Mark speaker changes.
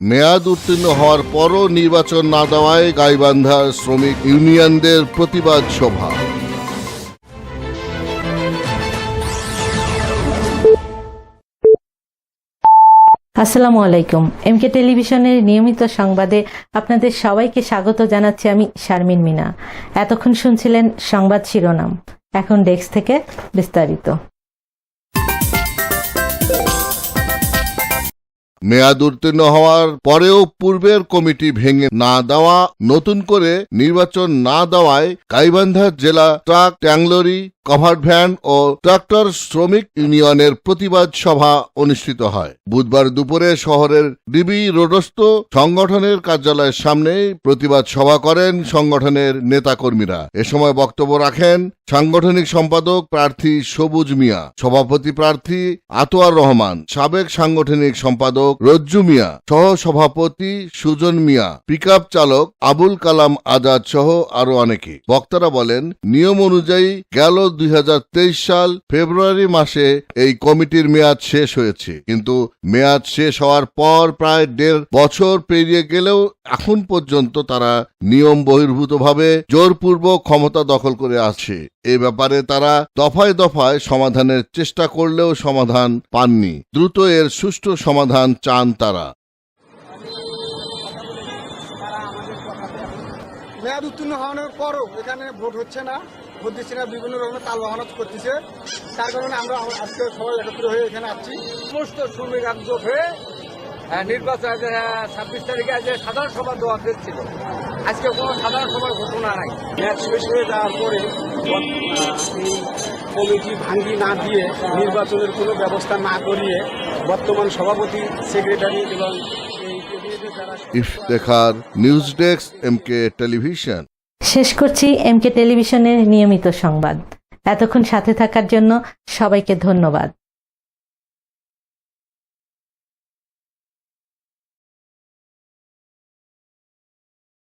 Speaker 1: মেয়াদ উত্তীর্ণ হওয়ার পরও নির্বাচন না দেওয়ায় গাইবান্ধার শ্রমিক ইউনিয়নদের প্রতিবাদ সভা।
Speaker 2: আসসালামু আলাইকুম। এমকে টেলিভিশনের নিয়মিত সংবাদে আপনাদের সবাইকে স্বাগত জানাচ্ছি আমি শারমিন মিনা। এতক্ষণ শুনছিলেন সংবাদ শিরোনাম, এখন ডেস্ক থেকে বিস্তারিত।
Speaker 1: মেয়াদ উত্তীর্ণ হওয়ার পরেও পূর্বের কমিটি ভেঙে না দেওয়া, নতুন করে নির্বাচন না দেওয়ায় গাইবান্ধা জেলা ট্রাক, ট্যাংলরি, কভার্ড ভ্যান ও ট্রাক্টর শ্রমিক ইউনিয়নের প্রতিবাদ সভা অনুষ্ঠিত হয়। বুধবার দুপুরে শহরের ডিবি রোডস্থ সংগঠনের কার্যালয়ের সামনে প্রতিবাদ সভা করেন সংগঠনের নেতাকর্মীরা। এ সময় বক্তব্য রাখেন সাংগঠনিক সম্পাদক প্রার্থী সবুজ মিয়া, সভাপতি প্রার্থী আতোয়ার রহমান, সাবেক সাংগঠনিক সম্পাদক রজ্জু মিয়া, সহ সভাপতি সুজন মিয়া, পিকআপ চালক আবুল কালাম আজাদ সহ আরো অনেকে। বক্তারা বলেন, নিয়ম অনুযায়ী গেল 2023 সাল ফেব্রুয়ারি মাসে এই কমিটির মেয়াদ শেষ হয়েছে, কিন্তু মেয়াদ শেষ হওয়ার পর প্রায় 1.5 বছর পেরিয়ে গেলেও এখন পর্যন্ত তারা নিয়ম বহির্ভূতভাবে জোরপূর্বক ক্ষমতা দখল করে আছে। এ ব্যাপারে তারা দফায় দফায় সমাধানের চেষ্টা করলেও সমাধান পাননি। দ্রুত এর সুষ্ঠু সমাধান চান তারা।
Speaker 3: মেয়াদ উত্তীর্ণ হওয়ার পরও এখানে ভোট হচ্ছে না, ভোট দিচ্ছে না, বিভিন্ন রকমের তাল বাহানা করতেছে। তার কারণে আমরা আজকে সবাই একত্র হয়ে এখানে আসছি।
Speaker 4: সমস্ত শ্রমিক একজোট হয়ে নির্বাচন 26 তারিখে আজ সাধারণ সভা দেওয়া ছিল। আজকে কোনো সাধারণ সভার ঘোষণা নাই।
Speaker 5: মেয়াদ শেষ হয়ে যাওয়ার পরে এই কমিটি ভাঙ্গি না দিয়ে নির্বাচনের কোনো ব্যবস্থা না করিয়ে বর্তমান সভাপতি, সেক্রেটারি এবং এই ক্যাবিনেটের যারা
Speaker 1: Iftekhar, news desk, MK television.
Speaker 2: শেষ করছি এমকে টেলিভিশনের নিয়মিত সংবাদ। এতক্ষণ সাথে থাকার জন্য সবাইকে ধন্যবাদ।